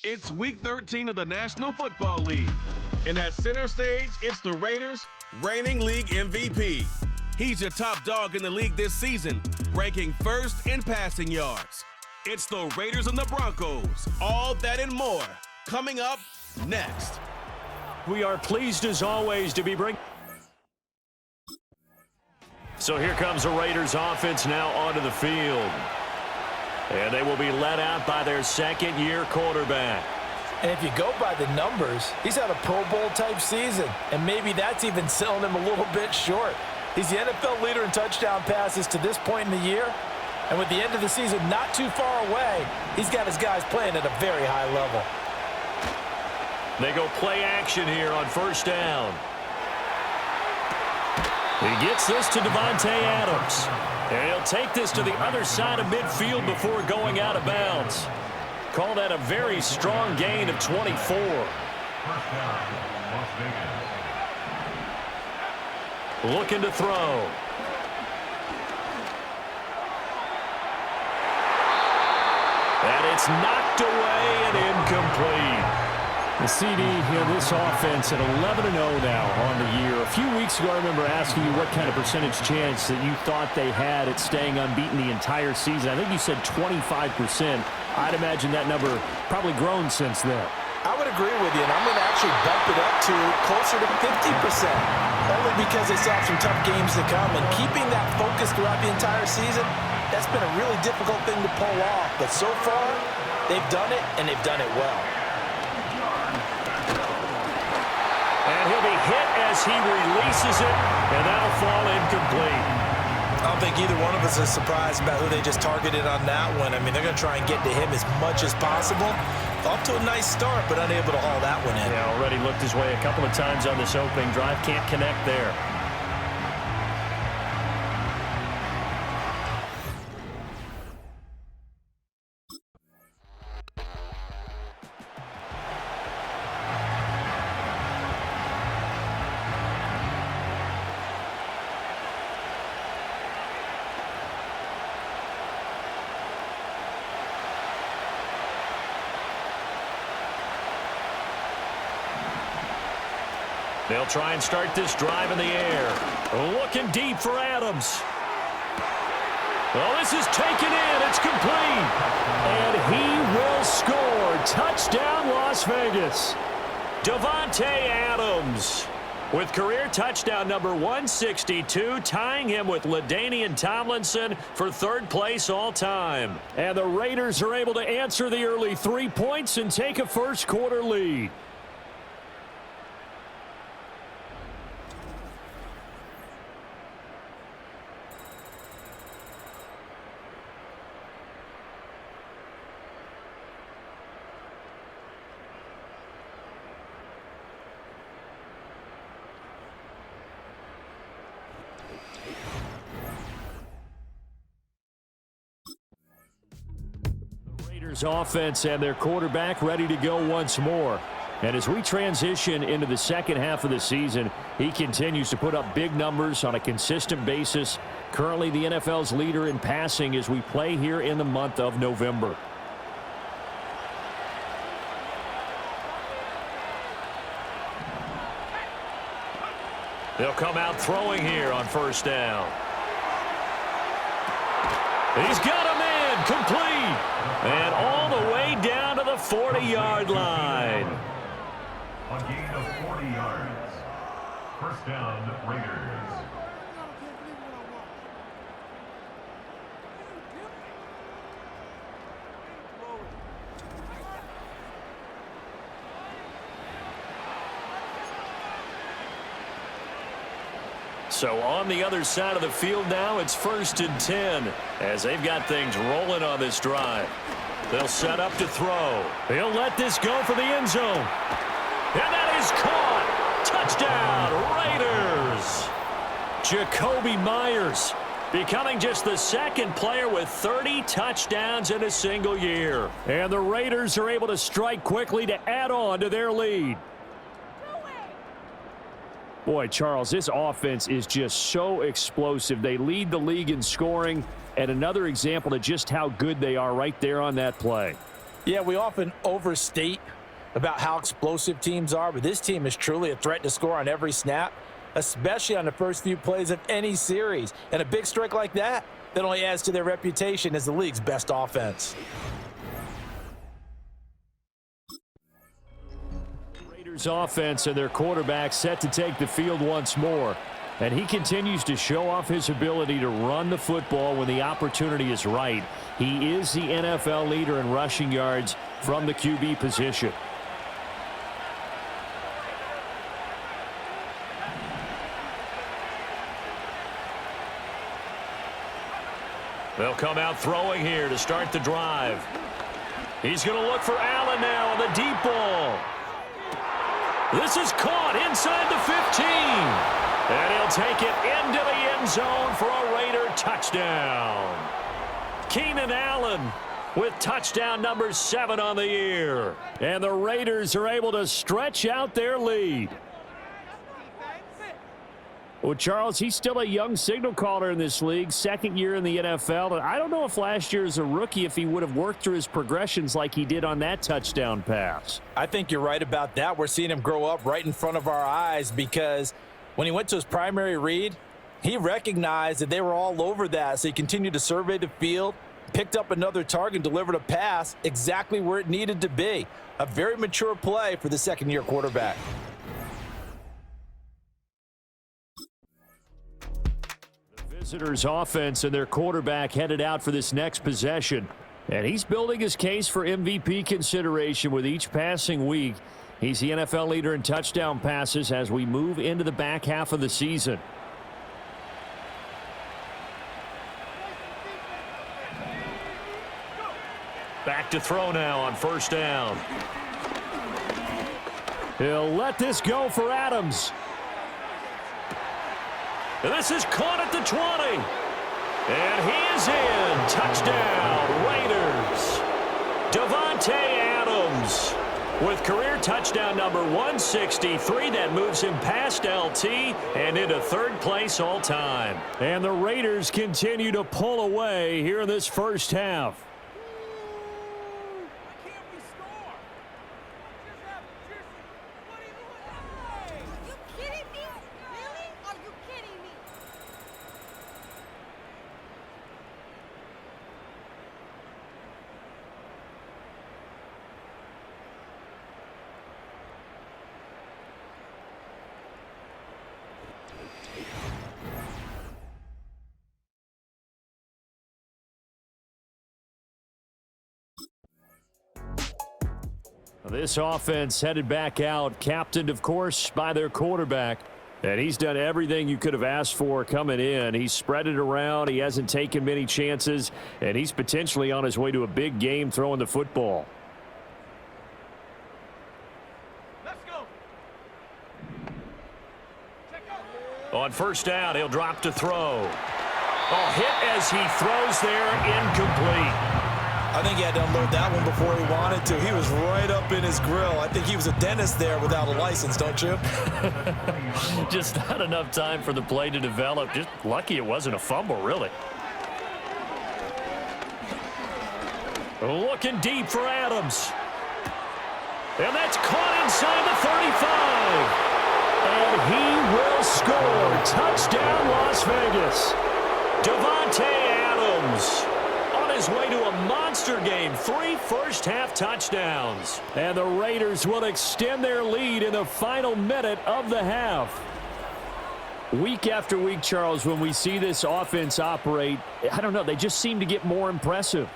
It's Week 13 of the National Football League. And at center stage, it's the Raiders' reigning league MVP. He's your top dog in the league this season, ranking first in passing yards. It's the Raiders and the Broncos. All that and more coming up next. We are pleased as always to be bringing. So here comes the Raiders offense now onto the field. And they will be led out by their second-year quarterback. And if you go by the numbers, he's had a Pro Bowl-type season. And maybe that's even selling him a little bit short. He's the NFL leader in touchdown passes to this point in the year. And with the end of the season not too far away, he's got his guys playing at a very high level. They go play action here on first down. He gets this to Davante Adams. And he'll take this to the other side of midfield before going out of bounds. Call that a very strong gain of 24. Looking to throw. And it's knocked away and incomplete. The CD, this offense at 11-0 now on the year. A few weeks ago, I remember asking you what kind of percentage chance that you thought they had at staying unbeaten the entire season. I think you said 25%. I'd imagine that number probably grown since then. I would agree with you, and I'm going to actually bump it up to closer to 50%. Only because they still have some tough games to come, and keeping that focus throughout the entire season, that's been a really difficult thing to pull off. But so far, they've done it, and they've done it well. And he'll be hit as he releases it, and that'll fall incomplete. I don't think either one of us is surprised about who they just targeted on that one. I mean, they're going to try and get to him as much as possible. Off to a nice start, but unable to haul that one in. Yeah, already looked his way a couple of times on this opening drive. Can't connect there. They'll try and start this drive in the air. Looking deep for Adams. Well, this is taken in. It's complete. And he will score. Touchdown, Las Vegas. Davante Adams with career touchdown number 162, tying him with LaDainian Tomlinson for third place all time. And the Raiders are able to answer the early 3 points and take a first quarter lead. Offense and their quarterback ready to go once more. And as we transition into the second half of the season, he continues to put up big numbers on a consistent basis. Currently the NFL's leader in passing as we play here in the month of November. They'll come out throwing here on first down. He's got him in, complete. And all the way down to the 40-yard line. A gain of 40 yards. First down, Raiders. So on the other side of the field now, it's 1st and 10 as they've got things rolling on this drive. They'll set up to throw. They'll let this go for the end zone. And that is caught. Touchdown, Raiders. Jacoby Myers becoming just the second player with 30 touchdowns in a single year. And the Raiders are able to strike quickly to add on to their lead. Boy, Charles, this offense is just so explosive. They lead the league in scoring, and another example of just how good they are right there on that play. Yeah, we often overstate about how explosive teams are, but this team is truly a threat to score on every snap, especially on the first few plays of any series. And a big strike like that only adds to their reputation as the league's best offense. Raiders offense and their quarterback set to take the field once more. And he continues to show off his ability to run the football when the opportunity is right. He is the NFL leader in rushing yards from the QB position. They'll come out throwing here to start the drive. He's going to look for Allen now on the deep ball. This is caught inside the 15. And he'll take it into the end zone for a Raider touchdown. Keenan Allen with touchdown number 7 on the year. And the Raiders are able to stretch out their lead. Well, Charles, he's still a young signal caller in this league, second year in the NFL. And I don't know if last year as a rookie, if he would have worked through his progressions like he did on that touchdown pass. I think you're right about that. We're seeing him grow up right in front of our eyes because when he went to his primary read, he recognized that they were all over that, so he continued to survey the field, picked up another target, and delivered a pass exactly where it needed to be. A very mature play for the second-year quarterback. The visitors' offense and their quarterback headed out for this next possession. And he's building his case for MVP consideration with each passing week. He's the NFL leader in touchdown passes as we move into the back half of the season. Back to throw now on first down. He'll let this go for Adams. And this is caught at the 20. And he is in. Touchdown, Raiders. Davante Adams with career touchdown number 163. That moves him past LT and into third place all time. And the Raiders continue to pull away here in this first half. This offense headed back out, captained, of course, by their quarterback. And he's done everything you could have asked for coming in. He's spread it around. He hasn't taken many chances. And he's potentially on his way to a big game throwing the football. Let's go. On first down, he'll drop to throw. Oh, hit as he throws there, incomplete. I think he had to unload that one before he wanted to. He was right up in his grill. I think he was a dentist there without a license, don't you? Just not enough time for the play to develop. Just lucky it wasn't a fumble, really. Looking deep for Adams. And that's caught inside the 35. And he will score. Touchdown, Las Vegas. Davante Adams on his way to a monster game. 3 first-half touchdowns. And the Raiders will extend their lead in the final minute of the half. Week after week, Charles, when we see this offense operate, I don't know, they just seem to get more impressive.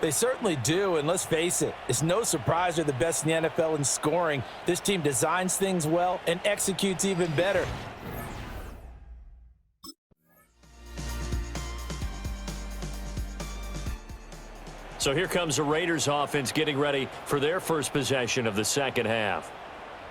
They certainly do, and let's face it, it's no surprise they're the best in the NFL in scoring. This team designs things well and executes even better. So here comes the Raiders offense getting ready for their first possession of the second half.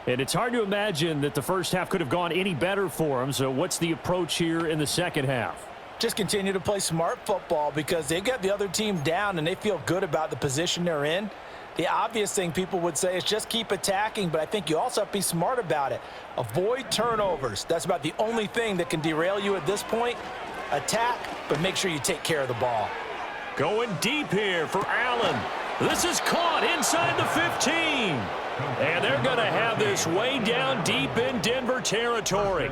And it's hard to imagine that the first half could have gone any better for them. So what's the approach here in the second half? Just continue to play smart football because they got the other team down and they feel good about the position they're in. The obvious thing people would say is just keep attacking, but I think you also have to be smart about it. Avoid turnovers. That's about the only thing that can derail you at this point. Attack, but make sure you take care of the ball. Going deep here for Allen. This is caught inside the 15. And they're going to have this way down deep in Denver territory.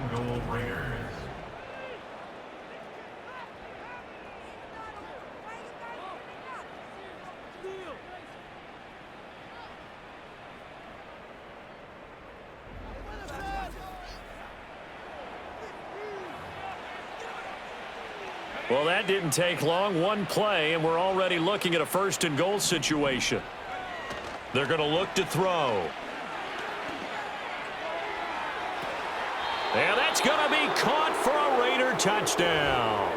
Well, that didn't take long. One play, and we're already looking at a first-and-goal situation. They're going to look to throw. And that's going to be caught for a Raider touchdown.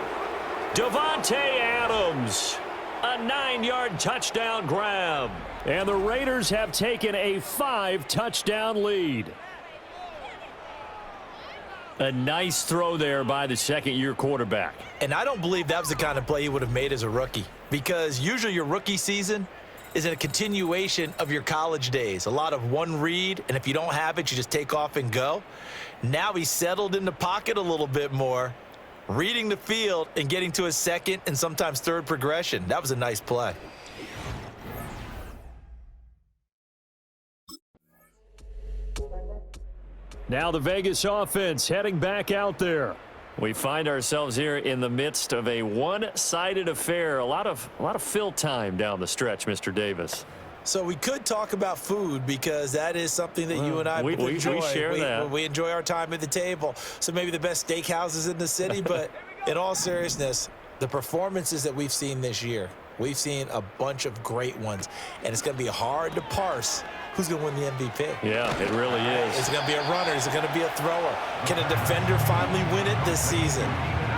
Davante Adams, a 9-yard touchdown grab. And the Raiders have taken a 5-touchdown lead. A nice throw there by the second-year quarterback. And I don't believe that was the kind of play he would have made as a rookie, because usually your rookie season is a continuation of your college days. A lot of one read, and if you don't have it, you just take off and go. Now he's settled in the pocket a little bit more, reading the field and getting to his second and sometimes third progression. That was a nice play. Now the Vegas offense heading back out there. We find ourselves here in the midst of a one-sided affair. A lot of fill time down the stretch, Mr. Davis. So we could talk about food, because that is something that you and I enjoy. We share that. We enjoy our time at the table. So maybe the best steakhouses in the city, but in all seriousness, the performances that we've seen this year, we've seen a bunch of great ones, and it's going to be hard to parse who's going to win the MVP. Yeah, it really is. Is it going to be a runner? Is it going to be a thrower? Can a defender finally win it this season?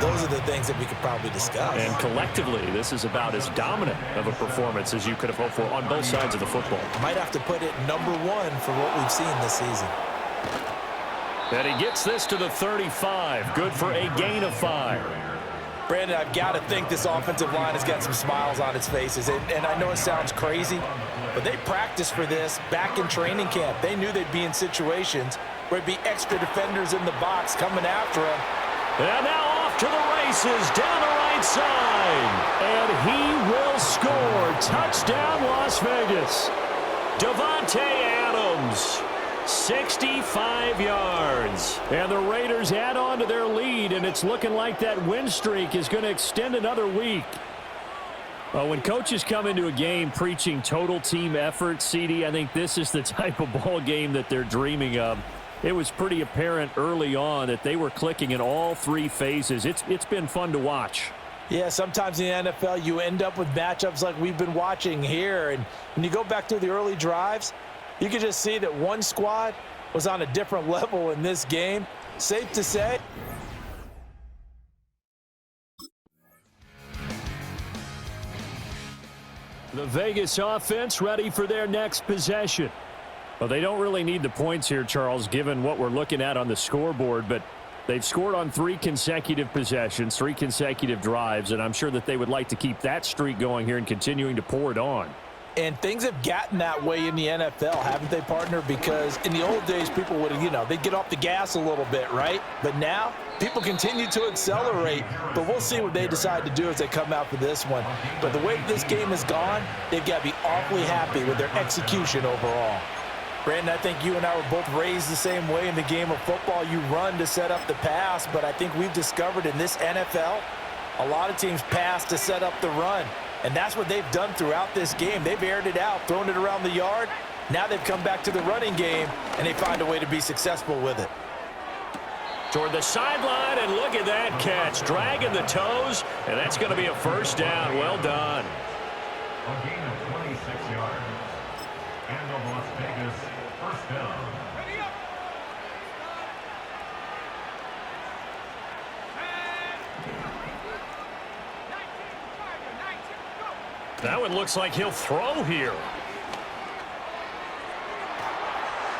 Those are the things that we could probably discuss. And collectively, this is about as dominant of a performance as you could have hoped for on both sides of the football. Might have to put it #1 for what we've seen this season. And he gets this to the 35. Good for a gain of 5. Brandon, I've got to think this offensive line has got some smiles on its faces. And I know it sounds crazy, but they practiced for this back in training camp. They knew they'd be in situations where it'd be extra defenders in the box coming after them. And now off to the races down the right side. And he will score. Touchdown, Las Vegas. Davante Adams, 65 yards. And the Raiders add on to their lead, and it's looking like that win streak is going to extend another week. Well, when coaches come into a game preaching total team effort, CD, I think this is the type of ball game that they're dreaming of. It was pretty apparent early on that they were clicking in all three phases. It's been fun to watch. Yeah, sometimes in the NFL you end up with matchups like we've been watching here. And when you go back to the early drives, you can just see that one squad was on a different level in this game. Safe to say. The Vegas offense ready for their next possession. Well, they don't really need the points here, Charles, given what we're looking at on the scoreboard, but they've scored on 3 consecutive possessions, 3 consecutive drives, and I'm sure that they would like to keep that streak going here and continuing to pour it on. And things have gotten that way in the NFL, haven't they, partner? Because in the old days, people would, they'd get off the gas a little bit, right? But now, people continue to accelerate. But we'll see what they decide to do as they come out for this one. But the way this game has gone, they've got to be awfully happy with their execution overall. Brandon, I think you and I were both raised the same way in the game of football. You run to set up the pass, but I think we've discovered in this NFL, a lot of teams pass to set up the run. And that's what they've done throughout this game. They've aired it out, thrown it around the yard. Now they've come back to the running game, and they find a way to be successful with it. Toward the sideline, and look at that catch. Dragging the toes, and that's going to be a first down. Well done. A gain of 26 yards. And the Las Vegas first down. That one looks like he'll throw here.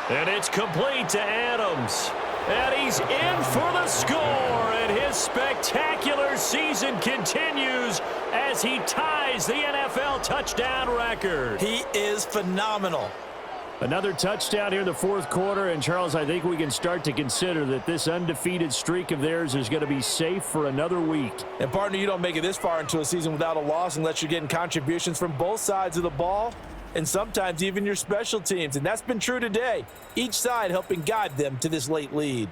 And it's complete to Adams. And he's in for the score. And his spectacular season continues as he ties the NFL touchdown record. He is phenomenal. Another touchdown here in the fourth quarter, and Charles, I think we can start to consider that this undefeated streak of theirs is going to be safe for another week. And partner, you don't make it this far into a season without a loss unless you're getting contributions from both sides of the ball and sometimes even your special teams, and that's been true today. Each side helping guide them to this late lead.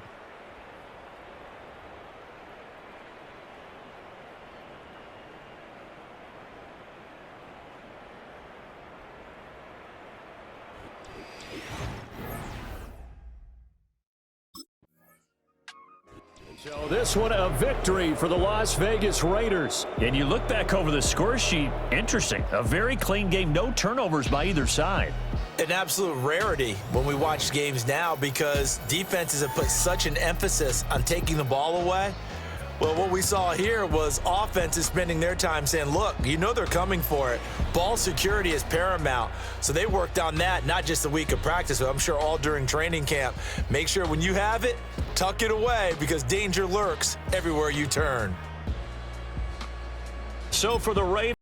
So this one a victory for the Las Vegas Raiders. And you look back over the score sheet, interesting. A very clean game, no turnovers by either side. An absolute rarity when we watch games now because defenses have put such an emphasis on taking the ball away. Well, what we saw here was offenses spending their time saying, look, you know they're coming for it. Ball security is paramount. So they worked on that, not just a week of practice, but I'm sure all during training camp. Make sure when you have it, tuck it away because danger lurks everywhere you turn. So for the Raiders,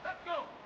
Let's go.